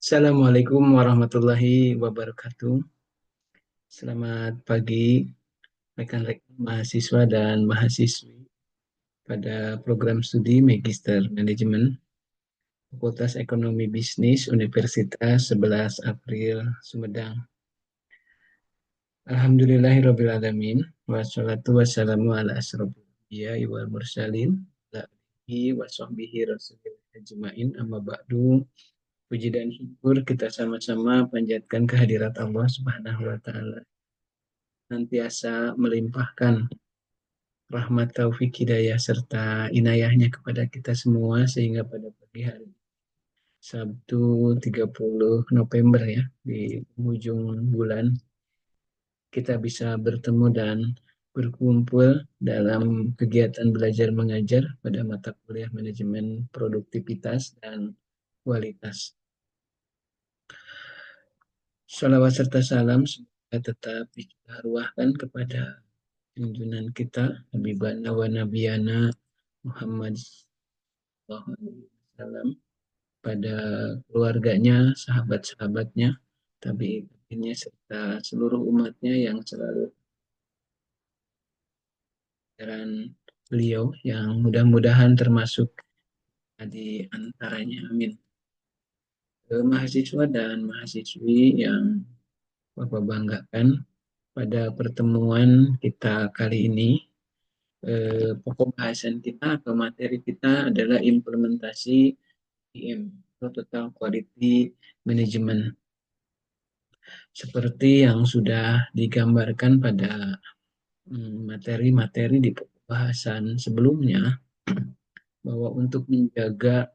Assalamualaikum warahmatullahi wabarakatuh. Selamat pagi rekan-rekan mahasiswa dan mahasiswi pada program studi Magister Manajemen Fakultas Ekonomi Bisnis Universitas 11 April Sumedang. Alhamdulillahirrabbilalamin. Wassalatu wassalamu ala asrofil anbiya'i wal mursalin. Ala alihi wa sahbihi rasulillah ajma'in amma ba'du. Puji dan syukur kita sama-sama panjatkan kehadirat Allah Subhanahu wa taala, nantiasa melimpahkan rahmat taufik hidayah serta inayahnya kepada kita semua sehingga pada pagi hari Sabtu 30 November ya, di ujung bulan kita bisa bertemu dan berkumpul dalam kegiatan belajar mengajar pada mata kuliah manajemen produktivitas dan kualitas. Salawat serta salam semoga tetap diarwahkan kepada junjungan kita Habibana wa Nabiyana Muhammad SAW, pada keluarganya, sahabat-sahabatnya, tabi'innya serta seluruh umatnya yang selalu jalan beliau yang mudah-mudahan termasuk di antaranya. Amin. Mahasiswa dan mahasiswi yang Bapak banggakan, pada pertemuan kita kali ini pokok bahasan kita atau materi kita adalah implementasi TM atau Total Quality Management. Seperti yang sudah digambarkan pada materi-materi di bahasan sebelumnya, bahwa untuk menjaga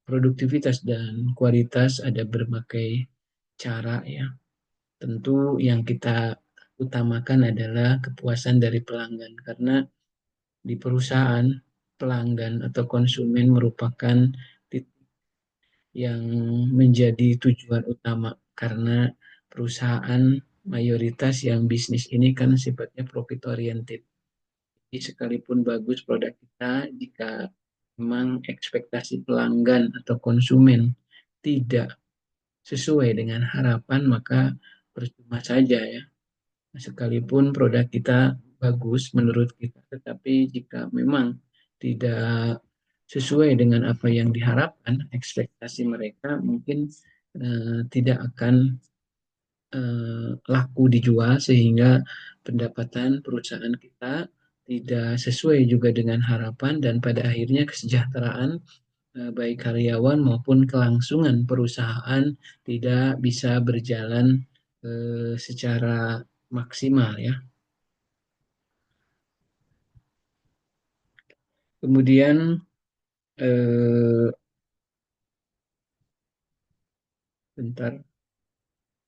produktivitas dan kualitas ada berbagai cara ya. Tentu yang kita utamakan adalah kepuasan dari pelanggan, karena di perusahaan pelanggan atau konsumen merupakan titik yang menjadi tujuan utama, karena perusahaan mayoritas yang bisnis ini kan sifatnya profit oriented. Jadi sekalipun bagus produk kita, jika memang ekspektasi pelanggan atau konsumen tidak sesuai dengan harapan, maka percuma saja ya. Sekalipun produk kita bagus menurut kita, tetapi jika memang tidak sesuai dengan apa yang diharapkan, ekspektasi mereka mungkin tidak akan laku dijual, sehingga pendapatan perusahaan kita tidak sesuai juga dengan harapan, dan pada akhirnya kesejahteraan baik karyawan maupun kelangsungan perusahaan tidak bisa berjalan secara maksimal ya. Kemudian eh, bentar,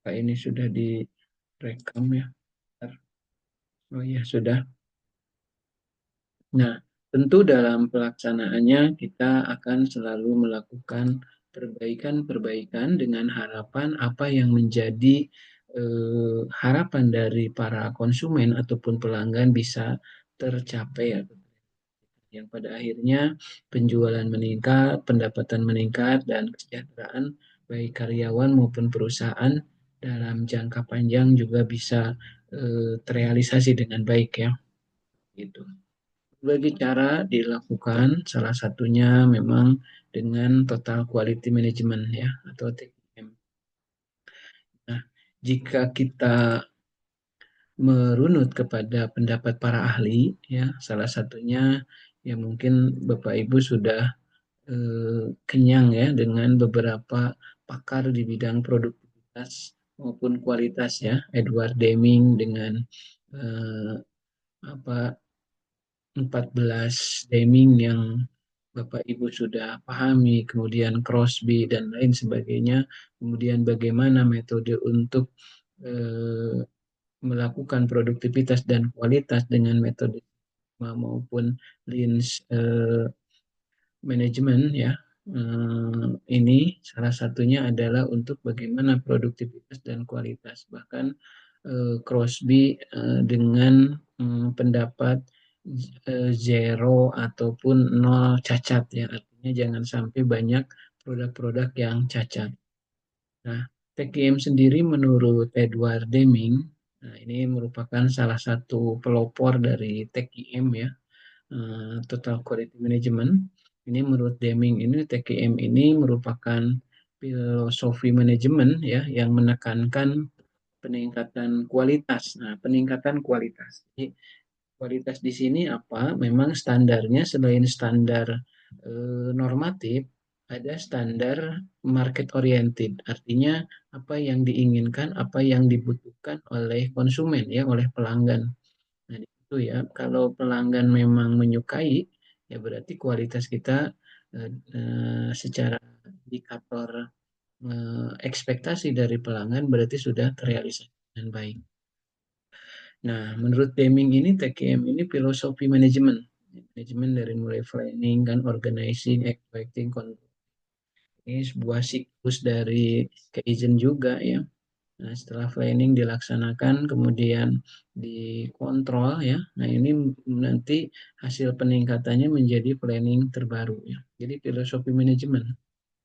Pak, ini sudah direkam ya. Bentar. Oh iya sudah. Nah, tentu dalam pelaksanaannya kita akan selalu melakukan perbaikan-perbaikan dengan harapan apa yang menjadi harapan dari para konsumen ataupun pelanggan bisa tercapai, yang pada akhirnya penjualan meningkat, pendapatan meningkat, dan kesejahteraan baik karyawan maupun perusahaan dalam jangka panjang juga bisa terrealisasi dengan baik ya. Gitu. Berbagai cara dilakukan, salah satunya memang dengan total quality management ya, atau TQM. Nah, jika kita merunut kepada pendapat para ahli ya, salah satunya ya mungkin Bapak Ibu sudah kenyang ya dengan beberapa pakar di bidang produktivitas maupun kualitas ya, Edward Deming dengan eh, apa 14 Deming yang Bapak Ibu sudah pahami, kemudian Crosby dan lain sebagainya, kemudian bagaimana metode untuk eh, melakukan produktivitas dan kualitas dengan metode maupun Lean Management ya. Ini salah satunya adalah untuk bagaimana produktivitas dan kualitas. Bahkan Crosby dengan pendapat zero ataupun nol cacat ya, artinya jangan sampai banyak produk-produk yang cacat. Nah, TQM sendiri menurut Edward Deming, nah ini merupakan salah satu pelopor dari TQM ya, Total Quality Management. Ini menurut Deming ini TQM ini merupakan filosofi manajemen ya yang menekankan peningkatan kualitas. Nah, peningkatan kualitas. Jadi, kualitas di sini apa? Memang standarnya selain standar normatif, ada standar market oriented. Artinya apa yang diinginkan, apa yang dibutuhkan oleh konsumen ya, oleh pelanggan. Nah, itu ya. Kalau pelanggan memang menyukai, ya berarti kualitas kita secara indikator ekspektasi dari pelanggan berarti sudah terrealisasi dengan baik. Nah, menurut Deming ini TKM ini filosofi manajemen. Manajemen dari mulai planning kan, organizing, expecting, control. Ini sebuah siklus dari Kaizen juga ya. Nah, setelah planning dilaksanakan, kemudian dikontrol ya. Nah, ini nanti hasil peningkatannya menjadi planning terbaru ya. Jadi filosofi manajemen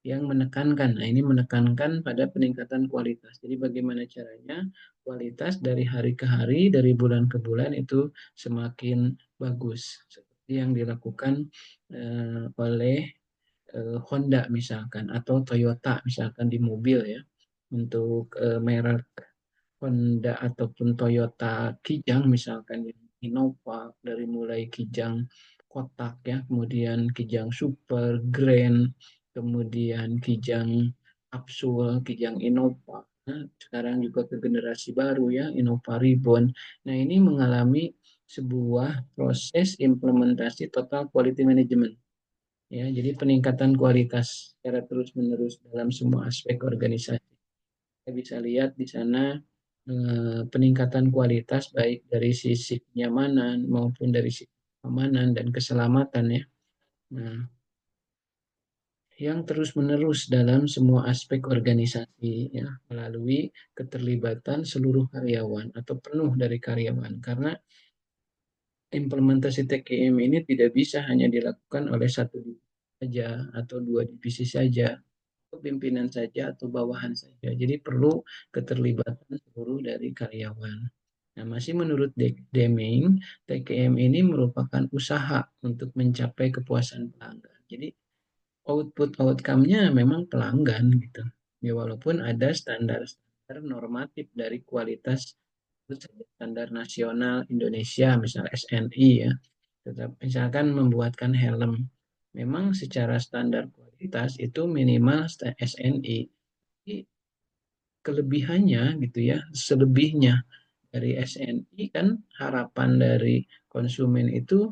yang menekankan. Nah, ini menekankan pada peningkatan kualitas. Jadi bagaimana caranya kualitas dari hari ke hari, dari bulan ke bulan itu semakin bagus. Seperti yang dilakukan oleh Honda misalkan atau Toyota misalkan di mobil ya. Untuk merek Honda ataupun Toyota Kijang misalkan Innova dari mulai Kijang kotak ya, kemudian Kijang Super, Grand, kemudian Kijang Kapsul, Kijang Innova. Nah, sekarang juga ke generasi baru ya, Innova Reborn. Nah, ini mengalami sebuah proses implementasi total quality management. Ya, jadi peningkatan kualitas secara terus-menerus dalam semua aspek organisasi. Kita bisa lihat di sana peningkatan kualitas baik dari sisi kenyamanan maupun dari sisi keamanan dan keselamatan ya. Nah, yang terus-menerus dalam semua aspek organisasi ya, melalui keterlibatan seluruh karyawan atau penuh dari karyawan. Karena implementasi TKM ini tidak bisa hanya dilakukan oleh satu divisi saja atau dua divisi saja, atau pimpinan saja atau bawahan saja. Jadi perlu keterlibatan seluruh dari karyawan. Nah, masih menurut Deming, TKM ini merupakan usaha untuk mencapai kepuasan pelanggan. Jadi output outcome-nya memang pelanggan gitu. Ya, walaupun ada standar-standar normatif dari kualitas standar nasional Indonesia, misal SNI ya. Tetap misalkan membuatkan helm. Memang secara standar kualitas itu minimal SNI. Jadi kelebihannya gitu ya, selebihnya dari SNI kan harapan dari konsumen itu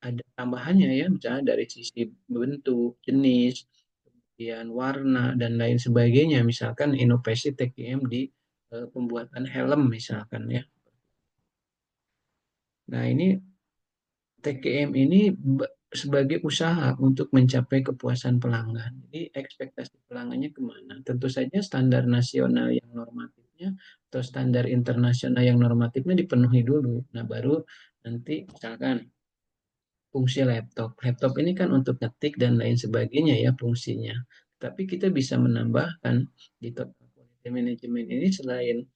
ada tambahannya ya, misalnya dari sisi bentuk, jenis, kemudian warna dan lain sebagainya. Misalkan inovasi TKM di pembuatan helm misalkan ya. Nah, ini TKM ini sebagai usaha untuk mencapai kepuasan pelanggan. Jadi ekspektasi pelanggannya kemana? Tentu saja standar nasional yang normatifnya atau standar internasional yang normatifnya dipenuhi dulu. Nah, baru nanti misalkan fungsi laptop. Laptop ini kan untuk ngetik dan lain sebagainya ya fungsinya. Tapi kita bisa menambahkan di total quality management ini selain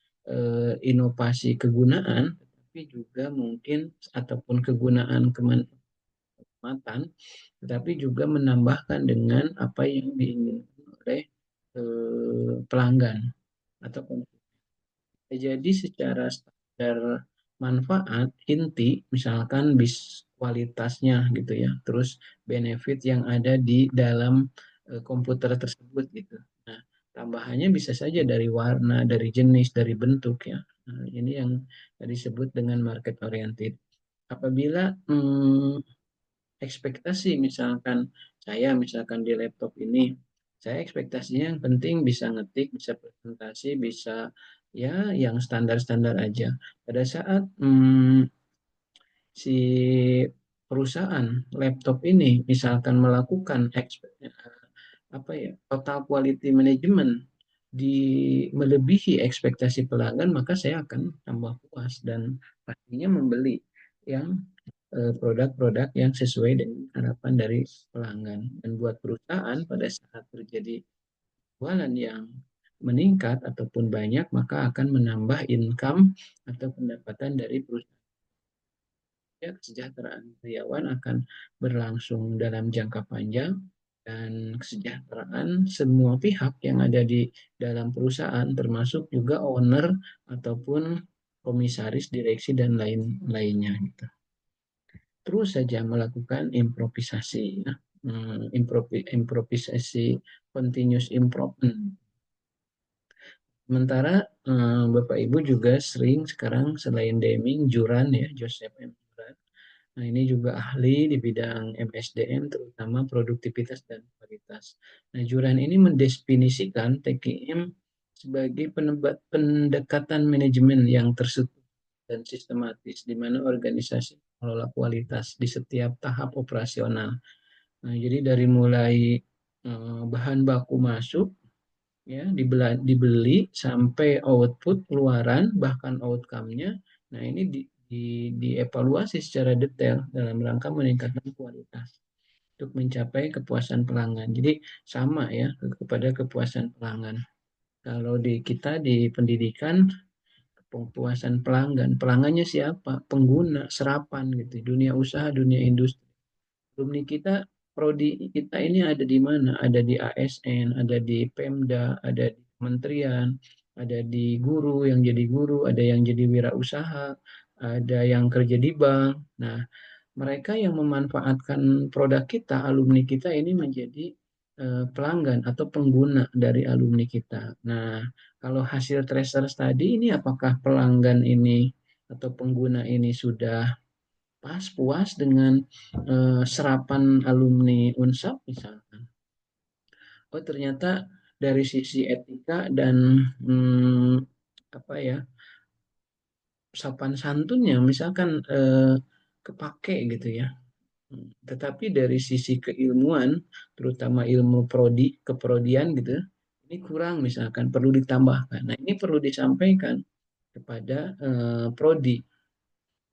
inovasi kegunaan, tapi juga mungkin ataupun kegunaan kemanfaatan, tetapi juga menambahkan dengan apa yang diinginkan oleh pelanggan atau konsumen. Jadi secara standar manfaat inti, misalkan bis kualitasnya gitu ya, terus benefit yang ada di dalam komputer tersebut gitu. Nah, tambahannya bisa saja dari warna, dari jenis, dari bentuk ya. Nah, ini yang disebut dengan market oriented. Apabila ekspektasi misalkan saya misalkan di laptop ini saya ekspektasinya yang penting bisa ngetik, bisa presentasi, bisa ya yang standar-standar aja. Pada saat si perusahaan laptop ini misalkan melakukan apa ya total quality management di melebihi ekspektasi pelanggan, maka saya akan tambah puas dan pastinya membeli yang produk-produk yang sesuai dengan harapan dari pelanggan. Dan buat perusahaan pada saat terjadi jualan yang meningkat ataupun banyak, maka akan menambah income atau pendapatan dari perusahaan. Ya, kesejahteraan karyawan akan berlangsung dalam jangka panjang dan kesejahteraan semua pihak yang ada di dalam perusahaan termasuk juga owner ataupun komisaris, direksi dan lain-lainnya gitu. Terus saja melakukan improvisasi ya. Improvisasi continuous improvement. Sementara Bapak Ibu juga sering sekarang selain Deming, Juran ya, Joseph M. Juran. Nah, ini juga ahli di bidang MSDM, terutama produktivitas dan kualitas. Nah, Juran ini mendefinisikan TKM sebagai pendekatan manajemen yang terstruktur dan sistematis, di mana organisasi mengelola kualitas di setiap tahap operasional. Nah, jadi dari mulai bahan baku masuk, ya dibeli sampai output keluaran bahkan outcome-nya. Nah, ini dievaluasi secara detail dalam rangka meningkatkan kualitas untuk mencapai kepuasan pelanggan. Jadi sama ya kepada kepuasan pelanggan. Kalau di kita di pendidikan, kepuasan pelanggan, pelanggannya siapa? Pengguna, serapan gitu. Dunia usaha, dunia industri. Alumni kita, prodi kita ini ada di mana? Ada di ASN, ada di Pemda, ada di kementerian, ada di guru yang jadi guru, ada yang jadi wirausaha, ada yang kerja di bank. Nah, mereka yang memanfaatkan produk kita, alumni kita ini menjadi pelanggan atau pengguna dari alumni kita. Nah, kalau hasil tracer tadi ini apakah pelanggan ini atau pengguna ini sudah pas puas dengan serapan alumni Unsab misalkan. Oh, ternyata dari sisi etika dan hmm, apa ya, sopan santunnya misalkan kepake gitu ya. Tetapi dari sisi keilmuan, terutama ilmu keprodian gitu, ini kurang misalkan perlu ditambahkan. Nah, ini perlu disampaikan kepada prodi.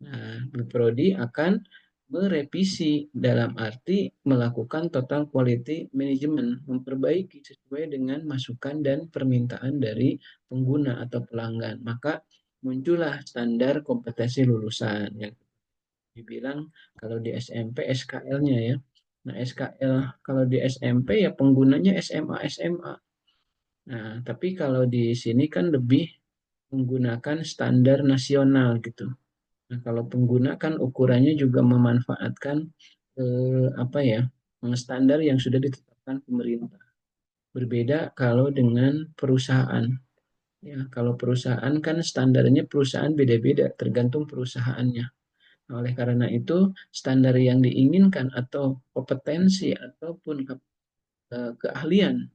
Nah, prodi akan merevisi dalam arti melakukan total quality management, memperbaiki sesuai dengan masukan dan permintaan dari pengguna atau pelanggan. Maka muncullah standar kompetensi lulusan yang dibilang kalau di SMP SKL-nya ya. Nah, SKL kalau di SMP ya penggunanya SMA SMA. Nah, tapi kalau di sini kan lebih menggunakan standar nasional gitu. Nah, kalau pengguna kan ukurannya juga memanfaatkan apa ya, standar yang sudah ditetapkan pemerintah. Berbeda kalau dengan perusahaan. Ya, kalau perusahaan kan standarnya perusahaan beda-beda tergantung perusahaannya. Nah, oleh karena itu standar yang diinginkan atau kompetensi ataupun keahlian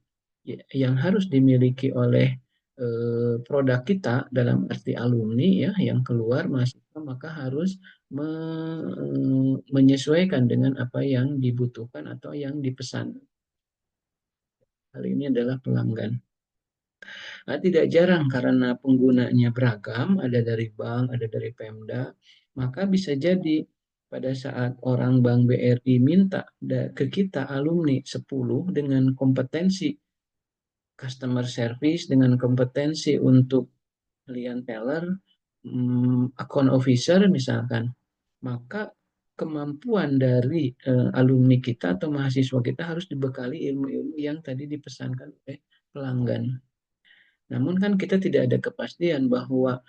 yang harus dimiliki oleh produk kita dalam arti alumni ya yang keluar mahasiswa maka harus menyesuaikan dengan apa yang dibutuhkan atau yang dipesan. Hal ini adalah pelanggan. Nah, tidak jarang karena penggunanya beragam, ada dari bank, ada dari Pemda, maka bisa jadi pada saat orang Bank BRI minta ke kita alumni 10 dengan kompetensi customer service, dengan kompetensi untuk klien teller, account officer misalkan, maka kemampuan dari alumni kita atau mahasiswa kita harus dibekali ilmu-ilmu yang tadi dipesankan oleh pelanggan. Namun kan kita tidak ada kepastian bahwa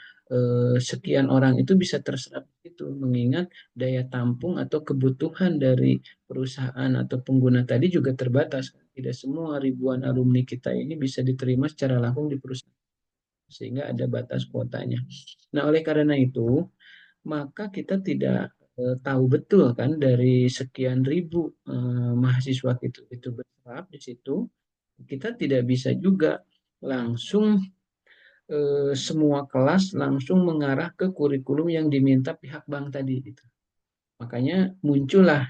sekian orang itu bisa terserap itu, mengingat daya tampung atau kebutuhan dari perusahaan atau pengguna tadi juga terbatas. Tidak semua ribuan alumni kita ini bisa diterima secara langsung di perusahaan, sehingga ada batas kuotanya. Nah, oleh karena itu, maka kita tidak tahu betul kan dari sekian ribu mahasiswa itu berserap di situ, kita tidak bisa juga langsung semua kelas langsung mengarah ke kurikulum yang diminta pihak bank tadi gitu. Makanya muncullah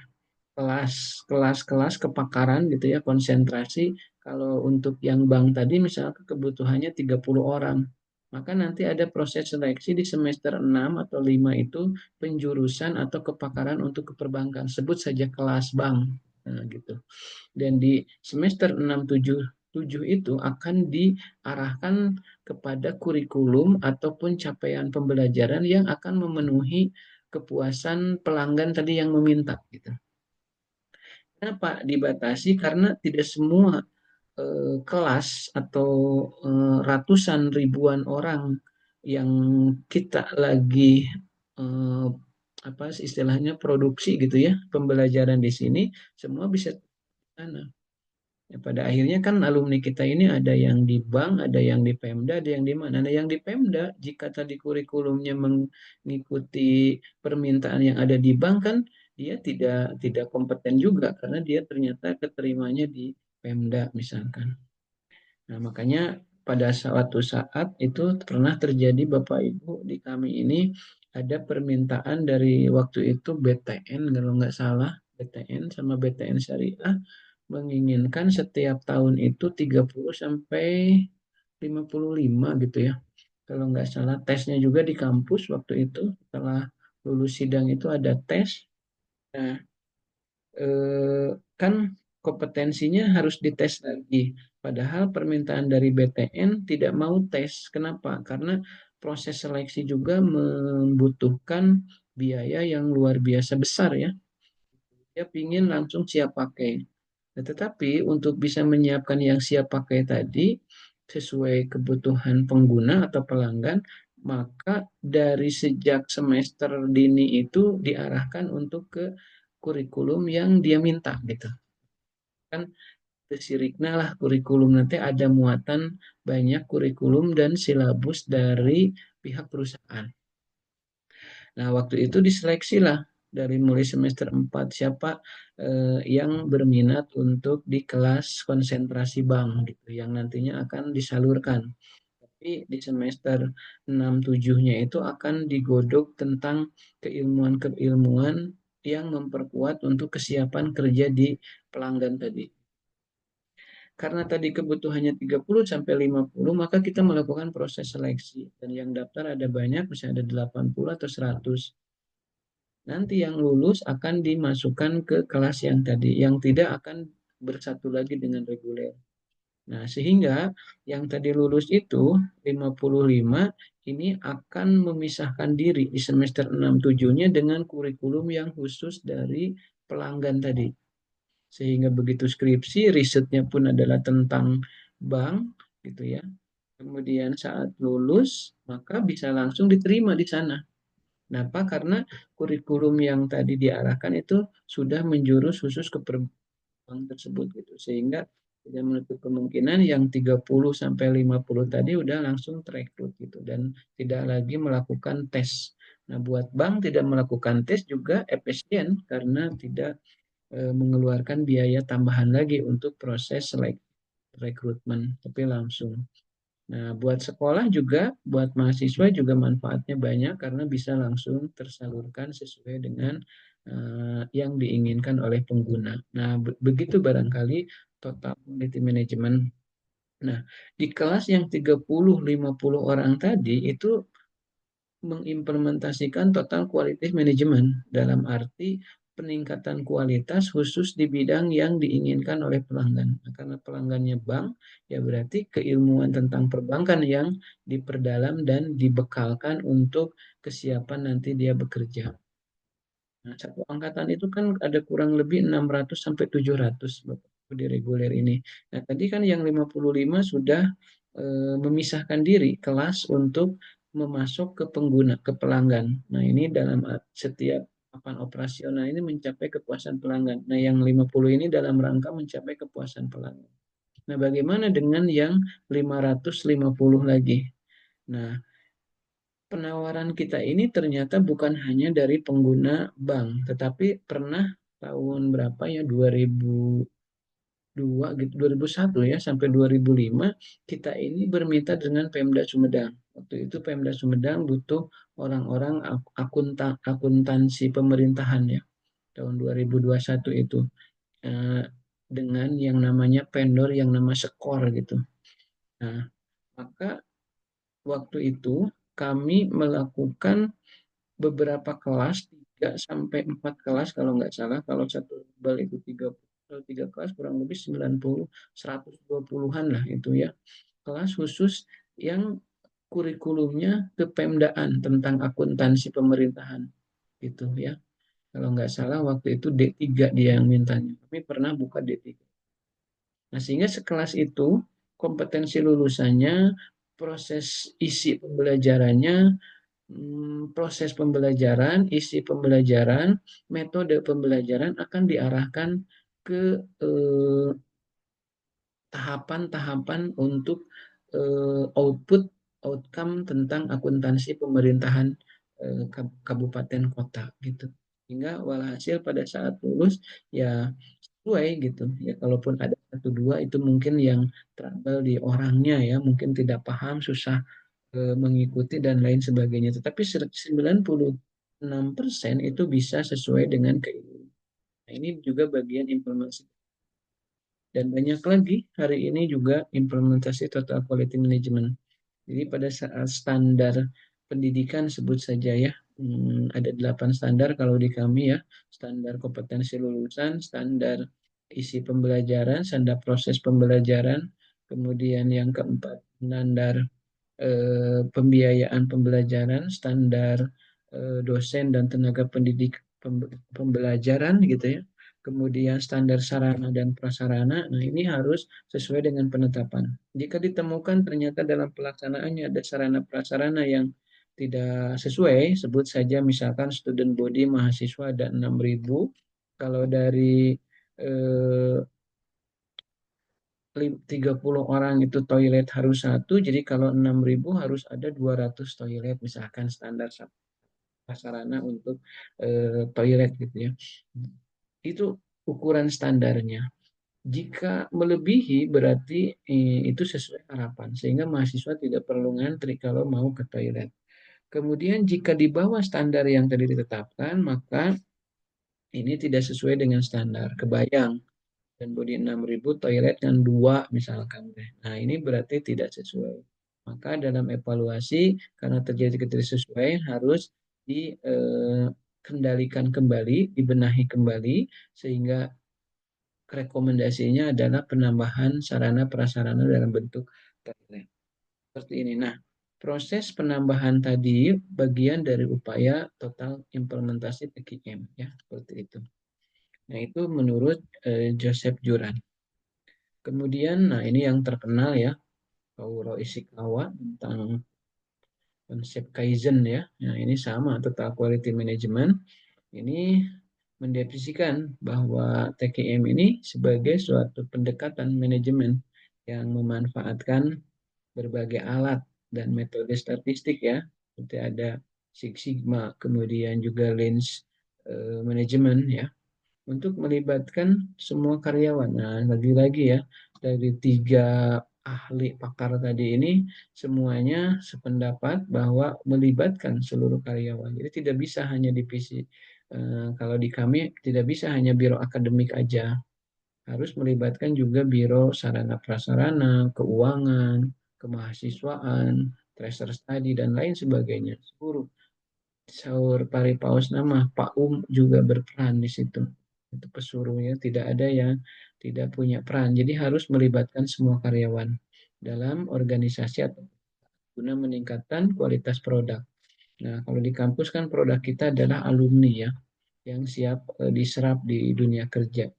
kelas-kelas kepakaran gitu ya, konsentrasi. Kalau untuk yang bank tadi misalnya kebutuhannya 30 orang. Maka nanti ada proses seleksi di semester 6 atau 5 itu penjurusan atau kepakaran untuk keperbankan. Sebut saja kelas bank. Nah, gitu. Dan di semester 6 7 itu akan diarahkan kepada kurikulum ataupun capaian pembelajaran yang akan memenuhi kepuasan pelanggan tadi yang meminta gitu. Kenapa dibatasi? Karena tidak semua kelas atau ratusan ribuan orang yang kita lagi eh, apa istilahnya produksi gitu ya pembelajaran di sini semua bisa ke sana. Ya, pada akhirnya kan alumni kita ini ada yang di bank, ada yang di Pemda, ada yang di mana. Nah, yang di Pemda, jika tadi kurikulumnya mengikuti permintaan yang ada di bank kan, dia tidak kompeten juga karena dia ternyata keterimanya di Pemda misalkan. Nah, makanya pada suatu saat itu pernah terjadi Bapak Ibu di kami ini ada permintaan dari waktu itu BTN kalau nggak salah BTN sama BTN Syariah menginginkan setiap tahun itu 30 sampai 55 gitu ya. Kalau nggak salah tesnya juga di kampus waktu itu setelah lulus sidang itu ada tes. Nah, eh, kan kompetensinya harus dites lagi. Padahal permintaan dari BTN tidak mau tes. Kenapa? Karena proses seleksi juga membutuhkan biaya yang luar biasa besar ya. Dia ingin langsung siap pakai. Nah, tetapi untuk bisa menyiapkan yang siap pakai tadi sesuai kebutuhan pengguna atau pelanggan, maka dari sejak semester dini itu diarahkan untuk ke kurikulum yang dia minta gitu. Kan sirikna lah kurikulum nanti ada muatan banyak kurikulum dan silabus dari pihak perusahaan. Nah, waktu itu diseleksi lah dari mulai semester 4 siapa yang berminat untuk di kelas konsentrasi bank gitu yang nantinya akan disalurkan. Tapi di semester 6 7-nya itu akan digodok tentang keilmuan-keilmuan yang memperkuat untuk kesiapan kerja di pelanggan tadi. Karena tadi kebutuhannya 30 sampai 50, maka kita melakukan proses seleksi. Dan yang daftar ada banyak, bisa ada 80 atau 100. Nanti yang lulus akan dimasukkan ke kelas yang tadi, yang tidak akan bersatu lagi dengan reguler. Nah, sehingga yang tadi lulus itu 55 ini akan memisahkan diri di semester 6 7-nya dengan kurikulum yang khusus dari pelanggan tadi. Sehingga begitu skripsi, risetnya pun adalah tentang bank gitu ya. Kemudian saat lulus, maka bisa langsung diterima di sana. Kenapa? Karena kurikulum yang tadi diarahkan itu sudah menjurus khusus ke bank tersebut gitu. Sehingga tidak menutup kemungkinan yang 30 sampai 50 tadi udah langsung terekrut gitu dan tidak lagi melakukan tes. Nah, buat bank tidak melakukan tes juga efisien karena tidak mengeluarkan biaya tambahan lagi untuk proses rekrutmen, tapi langsung. Nah, buat sekolah juga, buat mahasiswa juga manfaatnya banyak karena bisa langsung tersalurkan sesuai dengan yang diinginkan oleh pengguna. Nah, begitu barangkali total quality management. Nah, di kelas yang 30-50 orang tadi itu mengimplementasikan total quality management dalam arti peningkatan kualitas khusus di bidang yang diinginkan oleh pelanggan. Nah, karena pelanggannya bank, ya berarti keilmuan tentang perbankan yang diperdalam dan dibekalkan untuk kesiapan nanti dia bekerja. Nah, satu angkatan itu kan ada kurang lebih 600 sampai 700 di reguler ini. Nah, tadi kan yang 55 sudah memisahkan diri kelas untuk memasuk ke pengguna, ke pelanggan. Nah, ini dalam setiap papan operasional ini mencapai kepuasan pelanggan. Nah, yang 50 ini dalam rangka mencapai kepuasan pelanggan. Nah, bagaimana dengan yang 550 lagi? Nah, penawaran kita ini ternyata bukan hanya dari pengguna bank, tetapi pernah tahun berapa ya 2002 gitu 2001 ya sampai 2005 kita ini bermitra dengan Pemda Sumedang. Waktu itu Pemda Sumedang butuh orang-orang akuntansi pemerintahan ya tahun 2021 itu eh, dengan yang namanya vendor yang nama Skor gitu. Nah, maka waktu itu kami melakukan beberapa kelas, 3 sampai 4 kelas kalau nggak salah. Kalau satu bal itu 30, kalau 3 kelas kurang lebih 90, 120-an lah itu ya. Kelas khusus yang kurikulumnya kepemdaan tentang akuntansi pemerintahan gitu ya. Kalau nggak salah waktu itu D3 dia yang mintanya. Kami pernah buka D3. Nah, sehingga sekelas itu kompetensi lulusannya, proses isi pembelajarannya, proses pembelajaran, isi pembelajaran, metode pembelajaran akan diarahkan ke tahapan-tahapan untuk output outcome tentang akuntansi pemerintahan kabupaten kota gitu. Hingga walhasil pada saat lulus ya sesuai gitu ya, kalaupun ada satu dua itu mungkin yang trouble di orangnya ya, mungkin tidak paham, susah mengikuti dan lain sebagainya, tetapi 96% itu bisa sesuai dengan keinginan. Nah, ini juga bagian implementasi. Dan banyak lagi hari ini juga implementasi total quality management. Jadi pada saat standar pendidikan sebut saja ya, ada 8 standar kalau di kami ya, standar kompetensi lulusan, standar isi pembelajaran, standar proses pembelajaran, kemudian yang keempat standar pembiayaan pembelajaran, standar dosen dan tenaga pendidik pembelajaran gitu ya. Kemudian standar sarana dan prasarana. Nah, ini harus sesuai dengan penetapan. Jika ditemukan ternyata dalam pelaksanaannya ada sarana prasarana yang tidak sesuai, sebut saja misalkan student body mahasiswa ada 6.000, kalau dari eh, 30 orang itu toilet harus satu, jadi kalau 6.000 harus ada 200 toilet, misalkan standar sarana untuk toilet gitu ya. Itu ukuran standarnya. Jika melebihi berarti itu sesuai harapan, sehingga mahasiswa tidak perlu ngantri kalau mau ke toilet. Kemudian jika di bawah standar yang tadi ditetapkan, maka ini tidak sesuai dengan standar. Kebayang, dan body 6.000 toilet kan dua misalkan. Nah, ini berarti tidak sesuai. Maka dalam evaluasi karena terjadi ketidaksesuaian harus dikendalikan kembali, dibenahi kembali sehingga rekomendasinya adalah penambahan sarana prasarana dalam bentuk toilet. Seperti ini. Nah, proses penambahan tadi bagian dari upaya total implementasi TKM ya, seperti itu. Nah, itu menurut Joseph Juran. Kemudian, nah ini yang terkenal ya, Kauro Ishikawa tentang konsep Kaizen ya. Nah, ini sama, total quality management. Ini mendefinisikan bahwa TKM ini sebagai suatu pendekatan manajemen yang memanfaatkan berbagai alat dan metode statistik ya. Seperti ada Six Sigma, kemudian juga Lens Management ya, untuk melibatkan semua karyawan. Nah, lagi-lagi ya, dari 3 ahli pakar tadi ini semuanya sependapat bahwa melibatkan seluruh karyawan. Jadi tidak bisa hanya divisi, kalau di kami tidak bisa hanya biro akademik aja, harus melibatkan juga biro sarana prasarana, keuangan, kemahasiswaan, tracer study dan lain sebagainya. Seluruh Saur Paripaus nama Pak juga berperan di situ. Itu pesuruhnya tidak ada yang tidak punya peran. Jadi harus melibatkan semua karyawan dalam organisasi atau guna meningkatkan kualitas produk. Nah, kalau di kampus kan produk kita adalah alumni ya, yang siap diserap di dunia kerja.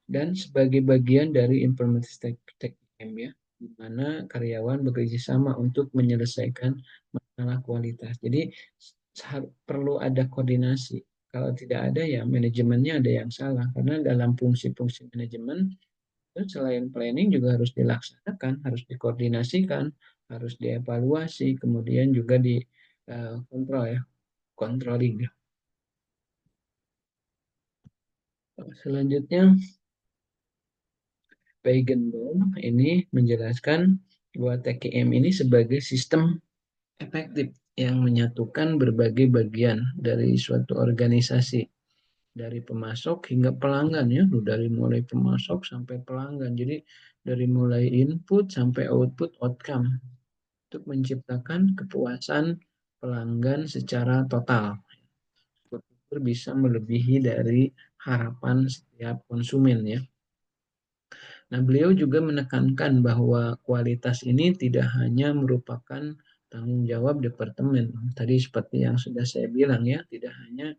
Dan sebagai bagian dari implementasi TKM ya, di mana karyawan bekerja sama untuk menyelesaikan masalah kualitas. Jadi perlu ada koordinasi. Kalau tidak ada ya manajemennya ada yang salah, karena dalam fungsi-fungsi manajemen selain planning juga harus dilaksanakan, harus dikoordinasikan, harus dievaluasi, kemudian juga di kontrol ya, controlling. Selanjutnya Feigenbaum ini menjelaskan bahwa TKM ini sebagai sistem efektif yang menyatukan berbagai bagian dari suatu organisasi, dari pemasok hingga pelanggan ya, dari mulai pemasok sampai pelanggan. Jadi dari mulai input sampai output outcome. untuk menciptakan kepuasan pelanggan secara total. Syukur bisa melebihi dari harapan setiap konsumen ya. Nah, beliau juga menekankan bahwa kualitas ini tidak hanya merupakan tanggung jawab departemen. Tadi seperti yang sudah saya bilang ya, tidak hanya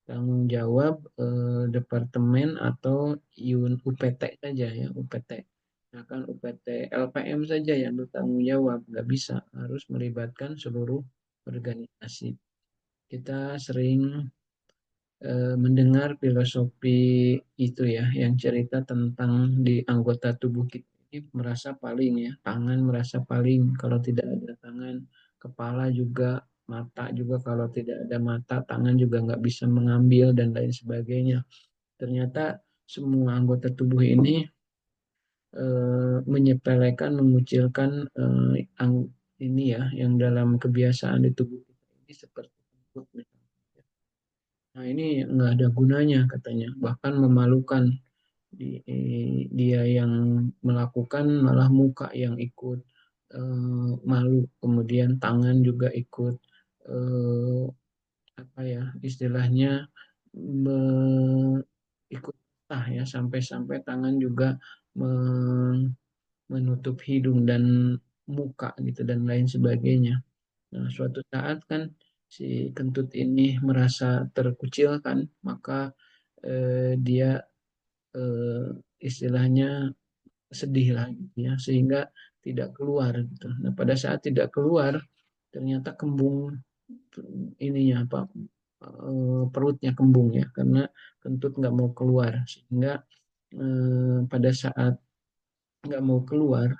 tanggung jawab departemen atau UPT saja ya, UPT. Nah, kan UPT LPM saja yang bertanggung jawab, nggak bisa, harus melibatkan seluruh organisasi. Kita sering mendengar filosofi itu ya, yang cerita tentang di anggota tubuh kita ini merasa paling ya, tangan merasa paling kalau tidak ada tangan, kepala juga, mata juga kalau tidak ada mata, tangan juga nggak bisa mengambil dan lain sebagainya. Ternyata semua anggota tubuh ini menyepelekan, mengucilkan ini ya, yang dalam kebiasaan di tubuh kita ini seperti tersebut. Nah ini nggak ada gunanya katanya, bahkan memalukan. Dia yang melakukan malah muka yang ikut malu, kemudian tangan juga ikut eh, apa ya istilahnya ikut ya, sampai-sampai tangan juga menutup hidung dan muka gitu dan lain sebagainya. Nah, suatu saat kan si kentut ini merasa terkucilkan, maka dia eh, istilahnya sedih lah gitu ya, sehingga tidak keluar gitu. Nah, pada saat tidak keluar, ternyata kembung ininya apa perutnya kembung ya, karena kentut nggak mau keluar, sehingga pada saat nggak mau keluar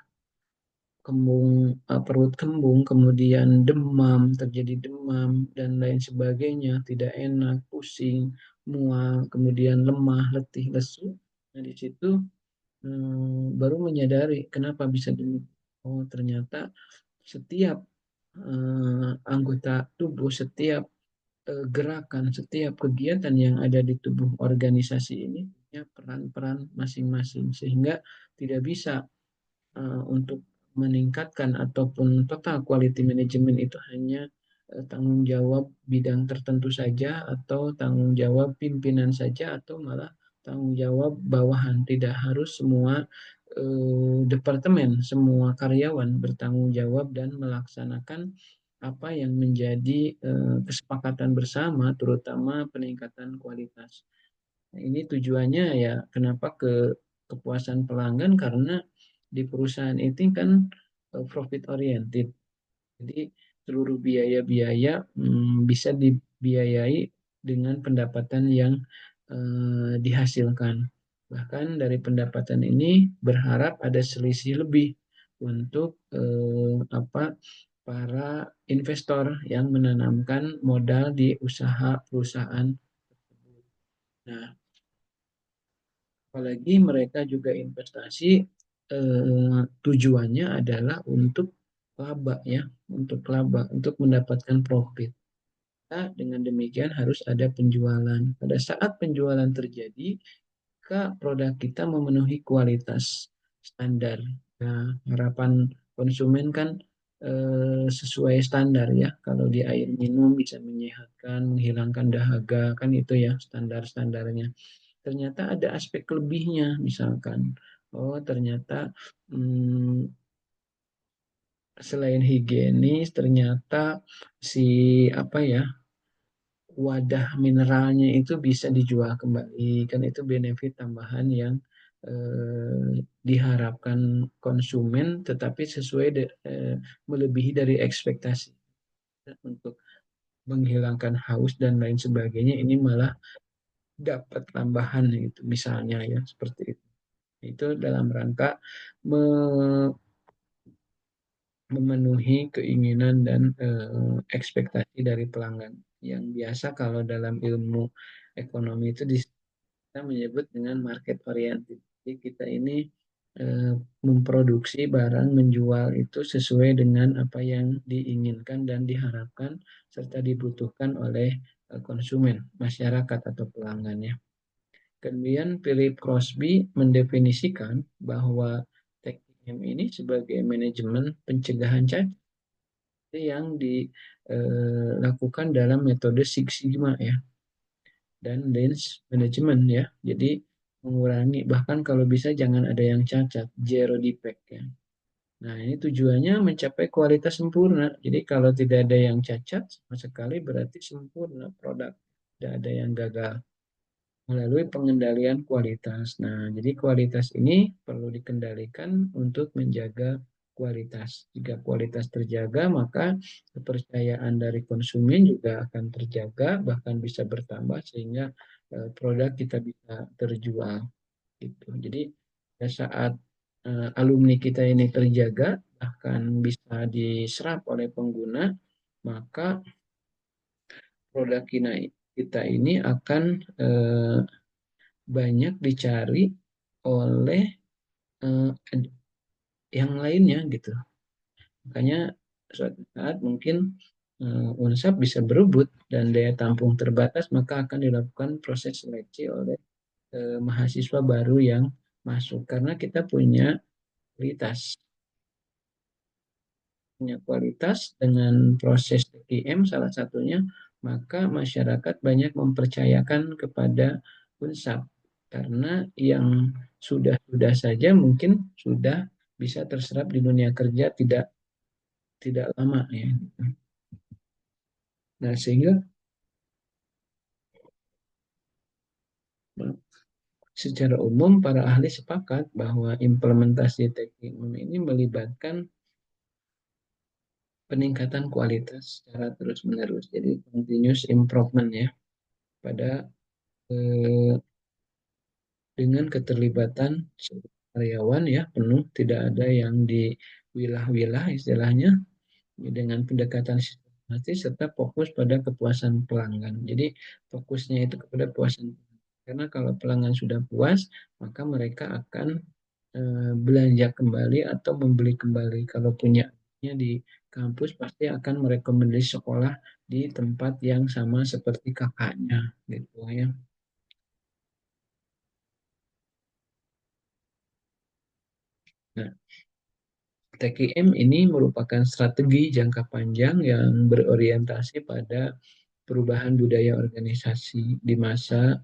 kembung, perut kembung, kemudian demam, terjadi demam dan lain sebagainya, tidak enak, pusing, mual, kemudian lemah, letih, lesu. Nah, di situ baru menyadari kenapa bisa demikian. Oh, ternyata setiap anggota tubuh, setiap gerakan, setiap kegiatan yang ada di tubuh organisasi ini punya peran-peran masing-masing, sehingga tidak bisa untuk meningkatkan ataupun total quality management itu hanya tanggung jawab bidang tertentu saja atau tanggung jawab pimpinan saja atau malah tanggung jawab bawahan. Tidak harus semua departemen, semua karyawan bertanggung jawab dan melaksanakan apa yang menjadi kesepakatan bersama, terutama peningkatan kualitas. Nah, ini tujuannya ya kenapa kepuasan pelanggan, karena di perusahaan itu kan profit oriented. Jadi seluruh biaya-biaya bisa dibiayai dengan pendapatan yang dihasilkan. Bahkan dari pendapatan ini berharap ada selisih lebih untuk apa para investor yang menanamkan modal di usaha perusahaan. Nah, apalagi mereka juga investasi tujuannya adalah untuk laba ya, untuk laba, untuk mendapatkan profit. Nah, dengan demikian harus ada penjualan. Pada saat penjualan terjadi, maka produk kita memenuhi kualitas standar. Nah, harapan konsumen kan sesuai standar ya. Kalau di air minum bisa menyehatkan, menghilangkan dahaga, kan itu ya standar-standarnya. Ternyata ada aspek lebihnya, misalkan oh ternyata hmm, selain higienis ternyata si apa ya wadah mineralnya itu bisa dijual kembali, kan itu benefit tambahan yang diharapkan konsumen, tetapi melebihi dari ekspektasi untuk menghilangkan haus dan lain sebagainya, ini malah dapat tambahan itu misalnya ya, seperti itu dalam rangka memenuhi keinginan dan ekspektasi dari pelanggan, yang biasa kalau dalam ilmu ekonomi itu kita menyebut dengan market oriented. Jadi kita ini eh, memproduksi barang, menjual itu sesuai dengan apa yang diinginkan dan diharapkan serta dibutuhkan oleh konsumen, masyarakat atau pelanggannya. Kemudian Philip Crosby mendefinisikan bahwa TKM ini sebagai manajemen pencegahan cacat. yang dilakukan dalam metode Six Sigma ya dan Lens Management ya. Jadi mengurangi bahkan kalau bisa jangan ada yang cacat, zero defect ya. Nah, ini tujuannya mencapai kualitas sempurna. Jadi kalau tidak ada yang cacat sama sekali berarti sempurna produk. Tidak ada yang gagal melalui pengendalian kualitas. Nah, jadi kualitas ini perlu dikendalikan untuk menjaga kualitas. Jika kualitas terjaga, maka kepercayaan dari konsumen juga akan terjaga, bahkan bisa bertambah sehingga produk kita bisa terjual. Gitu. Jadi pada saat alumni kita ini terjaga, bahkan bisa diserap oleh pengguna, maka produk kita ini akan banyak dicari oleh eh, yang lainnya gitu. Makanya suatu saat mungkin Unsap bisa berebut dan daya tampung terbatas, maka akan dilakukan proses seleksi oleh mahasiswa baru yang masuk karena kita kualitas punya kualitas dengan proses TKM salah satunya, maka masyarakat banyak mempercayakan kepada Unsap karena yang sudah-sudah saja mungkin sudah bisa terserap di dunia kerja tidak tidak lama ya. Nah, sehingga secara umum para ahli sepakat bahwa implementasi TKM ini melibatkan peningkatan kualitas secara terus-menerus. Jadi continuous improvement ya pada eh, dengan keterlibatan karyawan ya penuh, tidak ada yang diwilah-wilah istilahnya dengan pendekatan sistematis serta fokus pada kepuasan pelanggan. Jadi fokusnya itu kepada kepuasan karena kalau pelanggan sudah puas, maka mereka akan belanja kembali atau membeli kembali. Kalau punya di kampus pasti akan merekomendasi sekolah di tempat yang sama seperti kakaknya gitu ya. Nah, TKM ini merupakan strategi jangka panjang yang berorientasi pada perubahan budaya organisasi di masa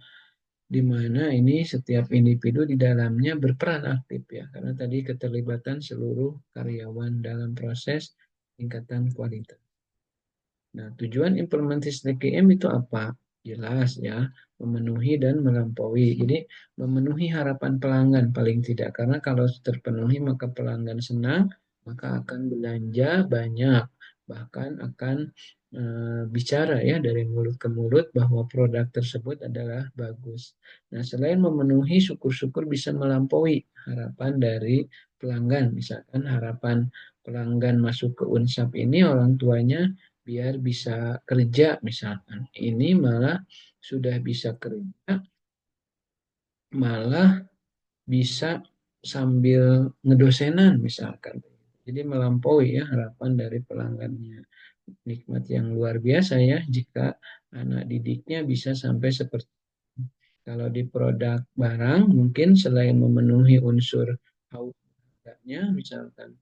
di mana ini setiap individu di dalamnya berperan aktif ya, karena tadi keterlibatan seluruh karyawan dalam proses tingkatan kualitas. Nah, tujuan implementasi TKM itu apa? Jelas ya, memenuhi dan melampaui. Jadi, memenuhi harapan pelanggan paling tidak. Karena kalau terpenuhi maka pelanggan senang, maka akan belanja banyak. Bahkan akan bicara ya dari mulut ke mulut bahwa produk tersebut adalah bagus. Nah, selain memenuhi, syukur-syukur bisa melampaui harapan dari pelanggan. Misalkan harapan pelanggan masuk ke Unsap ini orang tuanya biar bisa kerja misalkan. Ini malah sudah bisa kerja, malah bisa sambil ngedosenan misalkan. Jadi melampaui ya harapan dari pelanggannya. Nikmat yang luar biasa ya jika anak didiknya bisa sampai seperti kalau di produk barang mungkin selain memenuhi unsur hausnya misalkan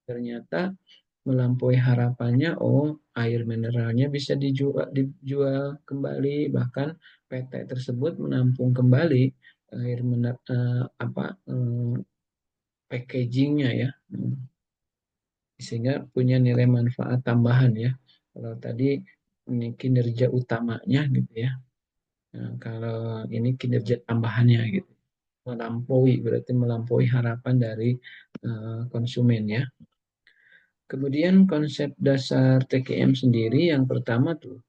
ternyata melampaui harapannya, oh air mineralnya bisa dijual kembali, bahkan PT tersebut menampung kembali air apa packagingnya ya, sehingga punya nilai manfaat tambahan ya. Kalau tadi ini kinerja utamanya gitu ya, nah, kalau ini kinerja tambahannya gitu, melampaui berarti melampaui harapan dari konsumen ya. Kemudian konsep dasar TKM sendiri yang pertama tuh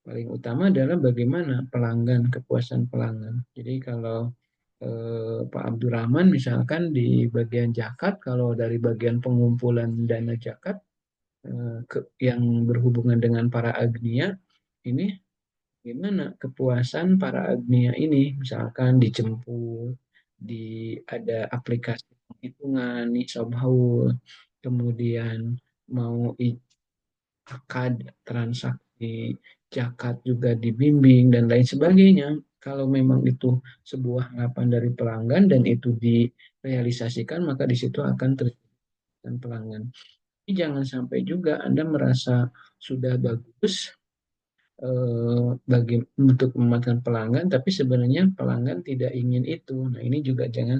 paling utama adalah bagaimana pelanggan, kepuasan pelanggan. Jadi kalau Pak Abdurrahman misalkan di bagian zakat, kalau dari bagian pengumpulan dana zakat yang berhubungan dengan para agnia, ini gimana kepuasan para agnia ini, misalkan dijemput, ada aplikasi penghitungan, nisab haul, kemudian mau akad transaksi zakat juga dibimbing dan lain sebagainya. Kalau memang itu sebuah harapan dari pelanggan dan itu direalisasikan, maka di situ akan terjadi pelanggan. Jangan sampai juga Anda merasa sudah bagus bagi untuk memanfaatkan pelanggan, tapi sebenarnya pelanggan tidak ingin itu. Nah, ini juga jangan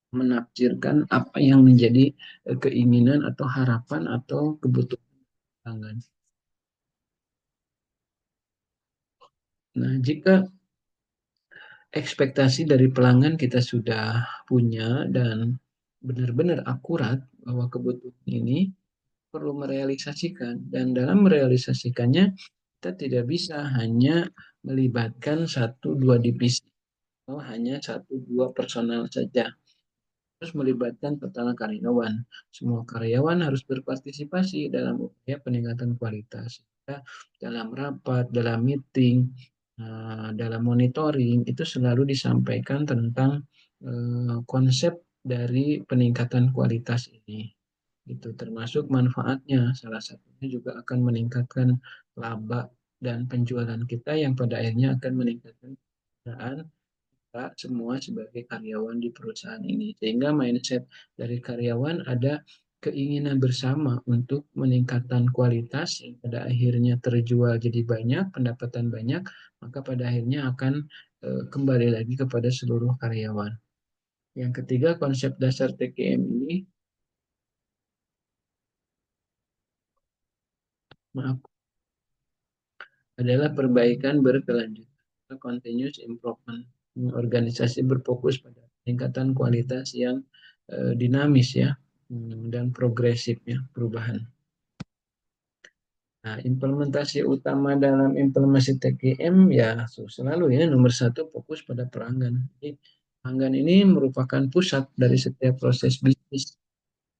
menafsirkan apa yang menjadi keinginan atau harapan atau kebutuhan pelanggan. Nah, jika ekspektasi dari pelanggan kita sudah punya dan benar-benar akurat bahwa kebutuhan ini perlu merealisasikan, dan dalam merealisasikannya kita tidak bisa hanya melibatkan satu dua divisi atau hanya satu dua personal saja, terus melibatkan total karyawan. Semua karyawan harus berpartisipasi dalam upaya peningkatan kualitas. Kita dalam rapat, dalam meeting, dalam monitoring itu selalu disampaikan tentang konsep dari peningkatan kualitas ini. Itu termasuk manfaatnya. Salah satunya juga akan meningkatkan laba dan penjualan kita yang pada akhirnya akan meningkatkan pekerjaan kita semua sebagai karyawan di perusahaan ini. Sehingga mindset dari karyawan ada keinginan bersama untuk meningkatkan kualitas yang pada akhirnya terjual jadi banyak, pendapatan banyak, maka pada akhirnya akan kembali lagi kepada seluruh karyawan. Yang ketiga, konsep dasar TKM ini, maaf, adalah perbaikan berkelanjutan, continuous improvement. Organisasi berfokus pada peningkatan kualitas yang dinamis ya, dan progresif ya, perubahan. Nah, implementasi utama dalam implementasi TKM ya selalu ya nomor satu fokus pada pelanggan. Jadi, pelanggan ini merupakan pusat dari setiap proses bisnis.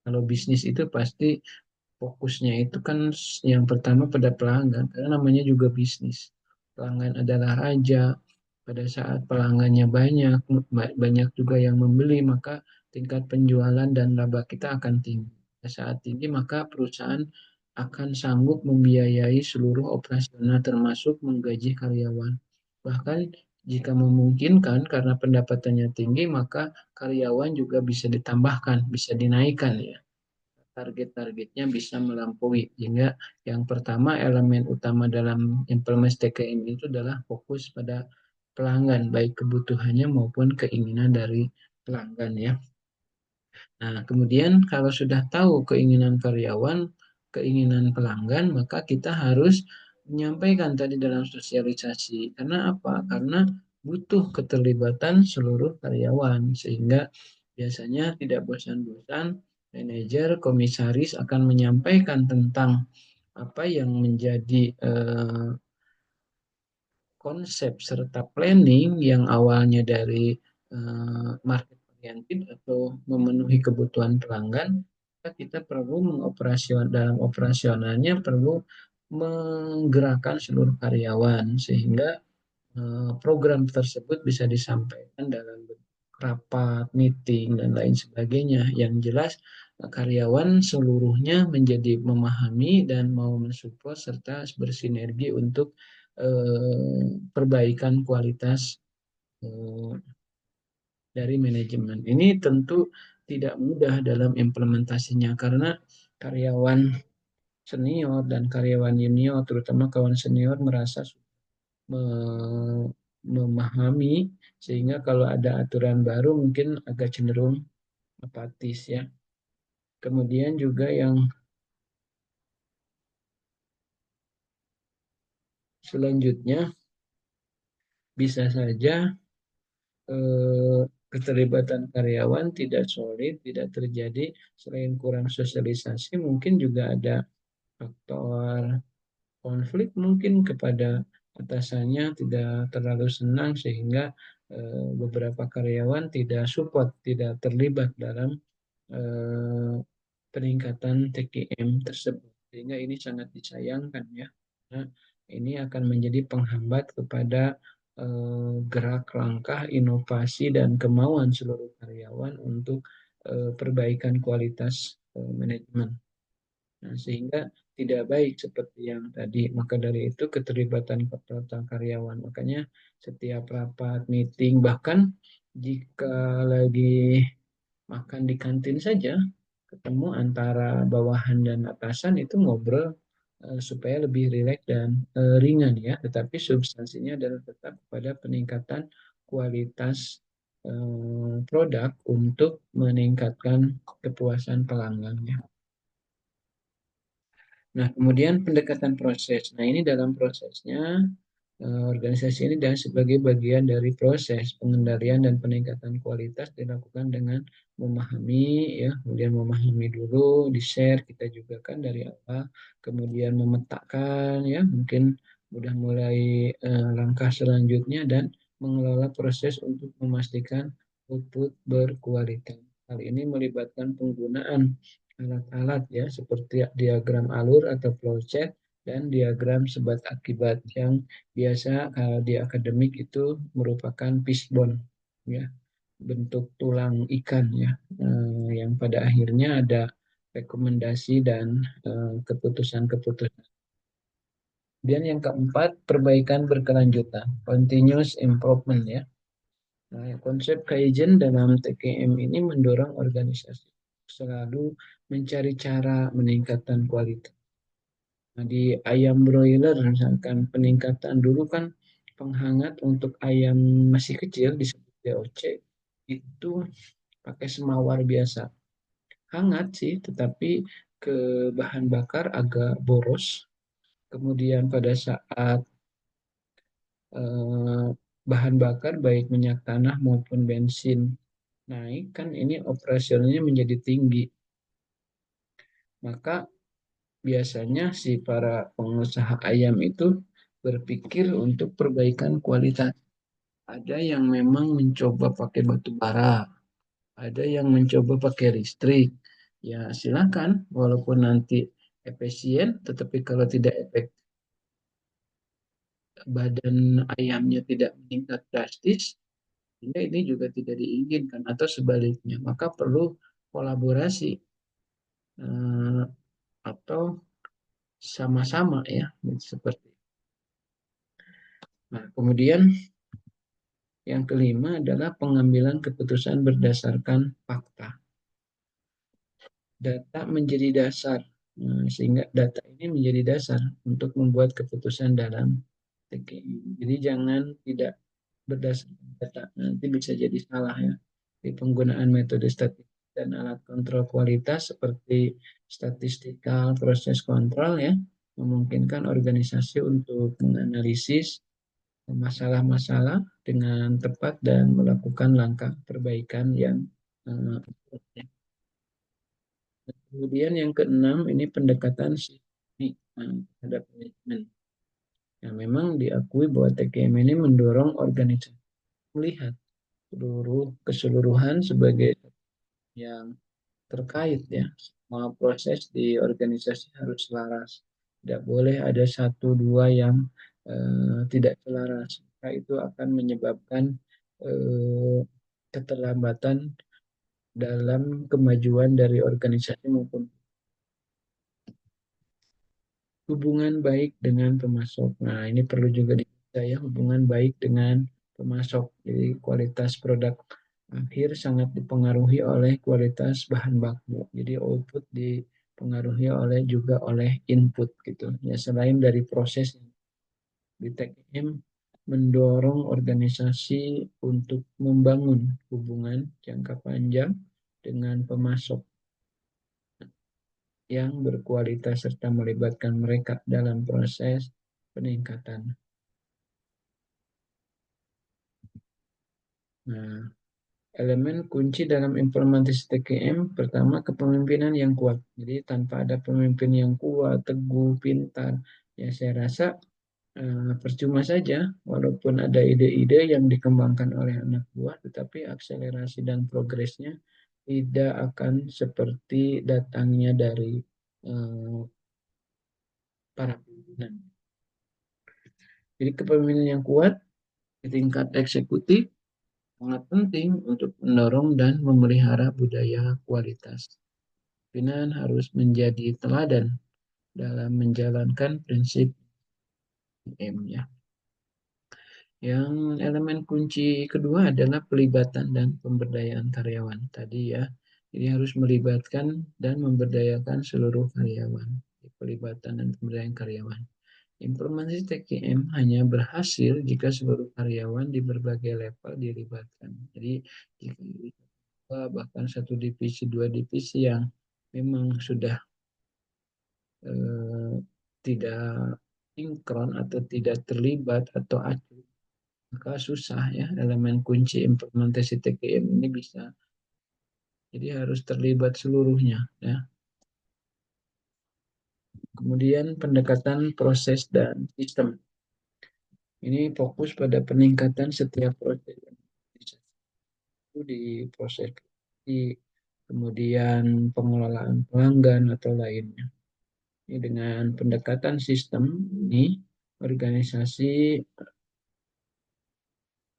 Kalau bisnis itu pasti fokusnya itu kan yang pertama pada pelanggan, karena namanya juga bisnis. Pelanggan adalah raja. Pada saat pelanggannya banyak, banyak juga yang membeli, maka tingkat penjualan dan laba kita akan tinggi. Pada saat tinggi, maka perusahaan akan sanggup membiayai seluruh operasional termasuk menggaji karyawan. Bahkan jika memungkinkan karena pendapatannya tinggi, maka karyawan juga bisa ditambahkan, bisa dinaikkan ya, target-targetnya bisa melampaui. Sehingga yang pertama elemen utama dalam implementasi TKM itu adalah fokus pada pelanggan, baik kebutuhannya maupun keinginan dari pelanggan ya. Nah, kemudian kalau sudah tahu keinginan karyawan, keinginan pelanggan, maka kita harus menyampaikan tadi dalam sosialisasi. Karena apa? Karena butuh keterlibatan seluruh karyawan, sehingga biasanya tidak bosan-bosan manajer, komisaris akan menyampaikan tentang apa yang menjadi konsep serta planning yang awalnya dari market oriented atau memenuhi kebutuhan pelanggan, kita perlu dalam operasionalnya perlu menggerakkan seluruh karyawan sehingga program tersebut bisa disampaikan dalam rapat, meeting, dan lain sebagainya. Yang jelas karyawan seluruhnya menjadi memahami dan mau mensupport serta bersinergi untuk perbaikan kualitas eh, dari manajemen. Ini tentu tidak mudah dalam implementasinya karena karyawan senior dan karyawan junior, terutama kawan senior merasa memahami, sehingga kalau ada aturan baru mungkin agak cenderung apatis ya. Kemudian juga yang selanjutnya bisa saja keterlibatan karyawan tidak solid, tidak terjadi selain kurang sosialisasi, mungkin juga ada faktor konflik mungkin kepada atasannya tidak terlalu senang sehingga beberapa karyawan tidak support, tidak terlibat dalam eh, peningkatan TKM tersebut. Sehingga ini sangat disayangkan ya. Nah, ini akan menjadi penghambat kepada gerak langkah inovasi dan kemauan seluruh karyawan untuk perbaikan kualitas manajemen. Nah, sehingga tidak baik seperti yang tadi. Maka dari itu keterlibatan total karyawan. Makanya setiap rapat, meeting, bahkan jika lagi makan di kantin saja, ketemu antara bawahan dan atasan itu ngobrol supaya lebih rileks dan ringan ya, tetapi substansinya adalah tetap pada peningkatan kualitas produk untuk meningkatkan kepuasan pelanggannya. Nah, kemudian pendekatan proses. Nah, ini dalam prosesnya organisasi ini dan sebagai bagian dari proses pengendalian dan peningkatan kualitas dilakukan dengan memahami ya, kemudian memahami dulu, di-share kita juga kan dari awal, kemudian memetakan ya, mungkin udah mulai langkah selanjutnya dan mengelola proses untuk memastikan output berkualitas. Hal ini melibatkan penggunaan alat-alat ya seperti diagram alur atau flowchart dan diagram sebab akibat yang biasa di akademik itu merupakan fishbone ya, bentuk tulang ikan ya, yang pada akhirnya ada rekomendasi dan keputusan-keputusan. Dan yang keempat, perbaikan berkelanjutan, continuous improvement ya. Nah, konsep Kaizen dalam TKM ini mendorong organisasi selalu mencari cara meningkatkan kualitas. Nah, di ayam broiler misalkan peningkatan dulu kan penghangat untuk ayam masih kecil disebut DOC itu pakai semawar biasa. Hangat sih, tetapi ke bahan bakar agak boros. Kemudian pada saat eh, bahan bakar baik minyak tanah maupun bensin naik kan ini operasionalnya menjadi tinggi. Maka biasanya si para pengusaha ayam itu berpikir untuk perbaikan kualitas. Ada yang memang mencoba pakai batu bara, ada yang mencoba pakai listrik. Ya silakan, walaupun nanti efisien, tetapi kalau tidak efektif, badan ayamnya tidak meningkat drastis, sehingga ini juga tidak diinginkan atau sebaliknya. Maka perlu kolaborasi eh, atau sama-sama ya, seperti. Nah, kemudian yang kelima adalah pengambilan keputusan berdasarkan fakta. Data menjadi dasar, sehingga data ini menjadi dasar untuk membuat keputusan dalam TKI. Jadi jangan tidak berdasarkan data, nanti bisa jadi salah ya. Di penggunaan metode statistik dan alat kontrol kualitas seperti statistikal proses kontrol ya, memungkinkan organisasi untuk menganalisis masalah-masalah dengan tepat dan melakukan langkah perbaikan yang uh, kemudian yang keenam ini pendekatan sistemik terhadap manajemen. Yang memang diakui bahwa TKM ini mendorong organisasi melihat keseluruhan sebagai yang terkait ya. Semua proses di organisasi harus selaras. Tidak boleh ada satu dua yang tidak selaras. Maka itu akan menyebabkan eh, keterlambatan dalam kemajuan dari organisasi maupun hubungan baik dengan pemasok. Nah, ini perlu juga dijaga ya, hubungan baik dengan pemasok. Jadi kualitas produk akhir sangat dipengaruhi oleh kualitas bahan baku. Jadi output dipengaruhi oleh juga oleh input gitu. Ya, selain dari proses di TKM mendorong organisasi untuk membangun hubungan jangka panjang dengan pemasok yang berkualitas serta melibatkan mereka dalam proses peningkatan. Nah, elemen kunci dalam implementasi TKM pertama kepemimpinan yang kuat. Jadi tanpa ada pemimpin yang kuat, teguh, pintar, ya saya rasa percuma saja walaupun ada ide-ide yang dikembangkan oleh anak buah, tetapi akselerasi dan progresnya tidak akan seperti datangnya dari para pimpinan. Jadi kepemimpinan yang kuat di tingkat eksekutif sangat penting untuk mendorong dan memelihara budaya kualitas. Pimpinan harus menjadi teladan dalam menjalankan prinsip M ya. Yang elemen kunci kedua adalah pelibatan dan pemberdayaan karyawan. Tadi ya, Jadi harus melibatkan dan memberdayakan seluruh karyawan. Pelibatan dan pemberdayaan karyawan. Implementasi TKM hanya berhasil jika seluruh karyawan di berbagai level dilibatkan. Jadi jika bahkan satu divisi, dua divisi yang memang sudah eh, tidak sinkron atau tidak terlibat atau acuh, maka susah ya elemen kunci implementasi TKM ini bisa. Jadi harus terlibat seluruhnya ya. Kemudian pendekatan proses dan sistem. Ini fokus pada peningkatan setiap proses itu di proses di kemudian pengelolaan pelanggan atau lainnya. Ini dengan pendekatan sistem ini organisasi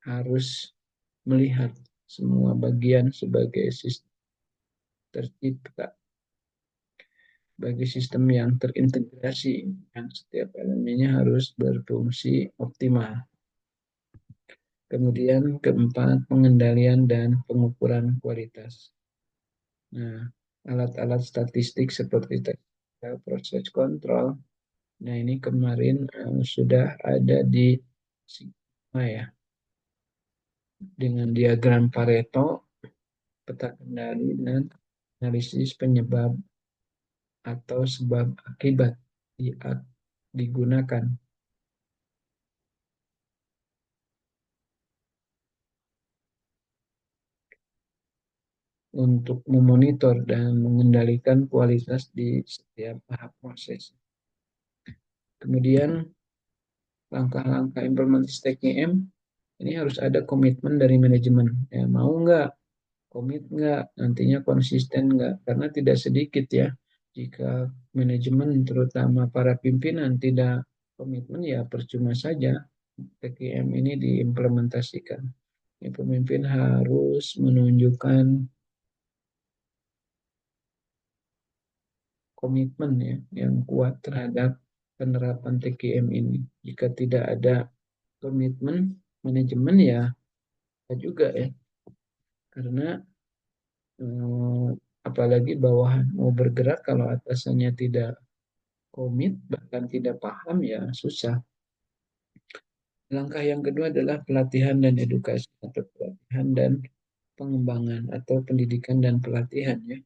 harus melihat semua bagian sebagai sistem tercipta, bagi sistem yang terintegrasi yang setiap elemennya harus berfungsi optimal. Kemudian keempat, pengendalian dan pengukuran kualitas. Nah, alat-alat statistik seperti proses kontrol. Nah, ini kemarin sudah ada di Sigma ya, dengan diagram Pareto, peta kendali, dan analisis penyebab atau sebab akibat digunakan untuk memonitor dan mengendalikan kualitas di setiap tahap proses. Kemudian langkah-langkah implementasi TKM ini harus ada komitmen dari manajemen. Ya, mau nggak, komit nggak, nantinya konsisten nggak, karena tidak sedikit ya jika manajemen terutama para pimpinan tidak komitmen ya percuma saja TKM ini diimplementasikan. Ya, pemimpin harus menunjukkan komitmen ya yang kuat terhadap penerapan TKM ini. Jika tidak ada komitmen manajemen ya juga ya, karena apalagi bawahan mau bergerak kalau atasannya tidak komit bahkan tidak paham ya susah. Langkah yang kedua adalah pelatihan dan edukasi atau pelatihan dan pengembangan atau pendidikan dan pelatihan ya.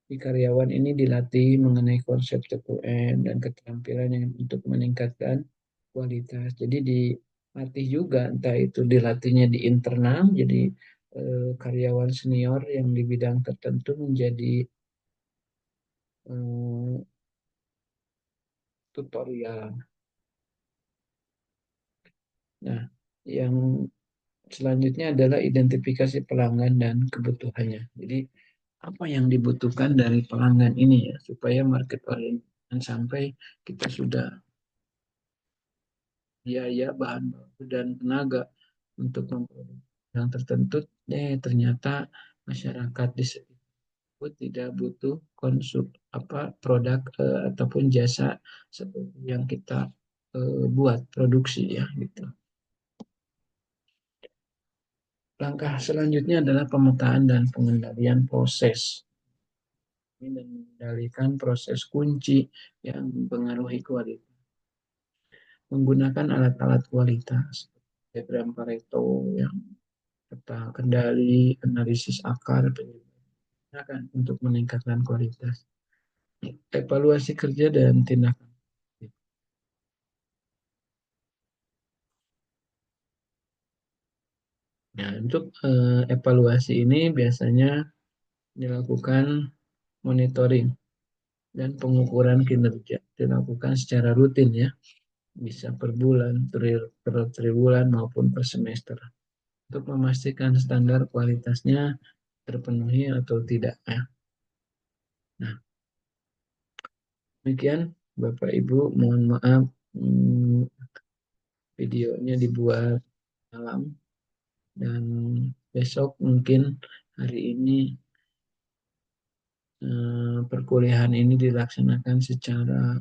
Di karyawan ini dilatih mengenai konsep TQN dan keterampilan yang untuk meningkatkan kualitas. Jadi dilatih juga entah itu dilatihnya di internal jadi karyawan senior yang di bidang tertentu menjadi eh, tutorial. Nah, yang selanjutnya adalah identifikasi pelanggan dan kebutuhannya. Jadi, apa yang dibutuhkan dari pelanggan ini ya, supaya market oriented sampai kita sudah biaya, bahan baku, dan tenaga untuk memproduksi yang tertentu, ternyata masyarakat di sekitar tidak butuh konsum produk ataupun jasa seperti yang kita buat produksi ya gitu. Langkah selanjutnya adalah pemetaan dan pengendalian proses dan mengendalikan proses kunci yang mempengaruhi kualitas. Menggunakan alat-alat kualitas, diagram Pareto yang peta kendali, analisis akar, penyebab untuk meningkatkan kualitas. Evaluasi kerja dan tindakan. Nah, untuk evaluasi ini biasanya dilakukan monitoring dan pengukuran kinerja dilakukan secara rutin ya, bisa per bulan, per triwulan maupun per semester untuk memastikan standar kualitasnya terpenuhi atau tidak ya. Nah, demikian Bapak Ibu, mohon maaf videonya dibuat malam dan besok mungkin hari ini perkuliahan ini dilaksanakan secara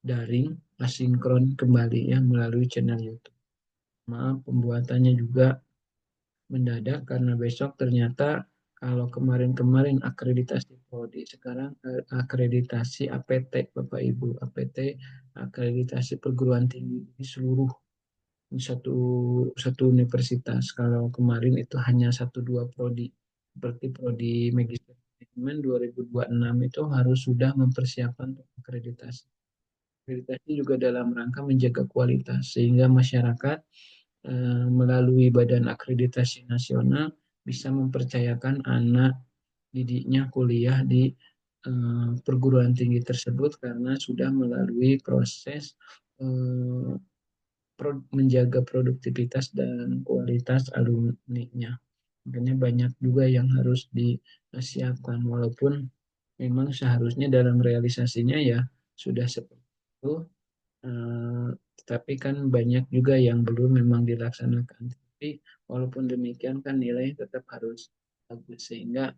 daring, asinkron kembali ya melalui channel YouTube. Maaf pembuatannya juga mendadak karena besok ternyata Kalau kemarin-kemarin akreditasi prodi, sekarang akreditasi APT, Bapak Ibu. APT, akreditasi perguruan tinggi di seluruh satu satu universitas. Kalau kemarin itu hanya satu dua prodi, seperti prodi Magister Manajemen 2026 itu harus sudah mempersiapkan untuk akreditasi. Akreditasi juga dalam rangka menjaga kualitas sehingga masyarakat melalui Badan Akreditasi Nasional bisa mempercayakan anak didiknya kuliah di perguruan tinggi tersebut karena sudah melalui proses eh, menjaga produktivitas dan kualitas alumni-nya. Makanya banyak juga yang harus disiapkan walaupun memang seharusnya dalam realisasinya ya sudah seperti itu, eh, tetapi kan banyak juga yang belum memang dilaksanakan. Tapi walaupun demikian kan nilai tetap harus bagus sehingga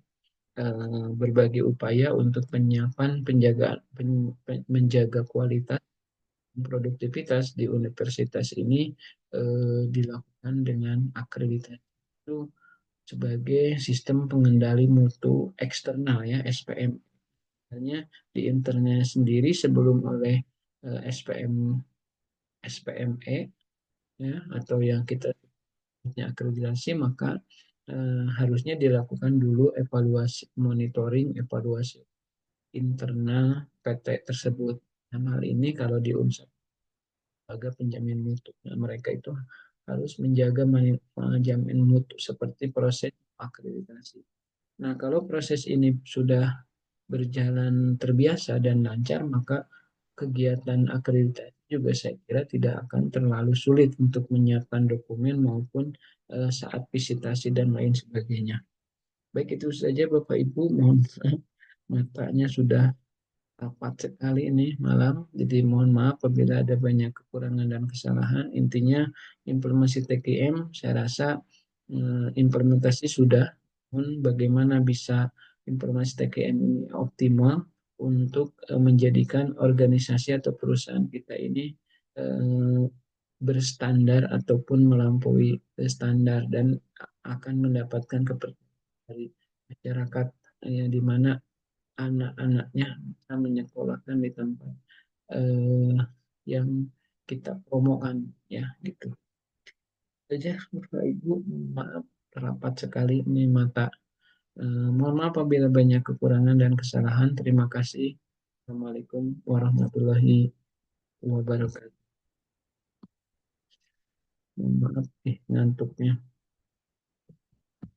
berbagai upaya untuk penyiapan penjagaan menjaga kualitas produktivitas di universitas ini dilakukan dengan akreditasi itu sebagai sistem pengendali mutu eksternal ya SPM. Hanya di internal sendiri sebelum oleh SPM SPME ya atau yang kita punya akreditasi maka harusnya dilakukan dulu evaluasi monitoring evaluasi internal PT tersebut. Nah, hal ini kalau di Unsur lembaga penjamin mutu. Nah, mereka itu harus menjaga menjamin mutu seperti proses akreditasi. Nah, kalau proses ini sudah berjalan terbiasa dan lancar, maka kegiatan akreditasi juga saya kira tidak akan terlalu sulit untuk menyiapkan dokumen maupun saat visitasi dan lain sebagainya. Baik itu saja Bapak Ibu, mohon matanya sudah rapat sekali ini malam. Jadi mohon maaf apabila ada banyak kekurangan dan kesalahan. Intinya implementasi TKM saya rasa implementasi sudah. Namun bagaimana bisa implementasi TKM ini optimal untuk menjadikan organisasi atau perusahaan kita ini eh, berstandar ataupun melampaui standar dan akan mendapatkan kepercayaan dari masyarakat di mana anak-anaknya bisa menyekolahkan di tempat eh, yang kita promokan ya gitu saja Bapak Ibu, maaf rapat sekali ini mata. Mohon maaf apabila banyak kekurangan dan kesalahan. Terima kasih. Assalamualaikum warahmatullahi wabarakatuh. Mohon maaf ngantuknya.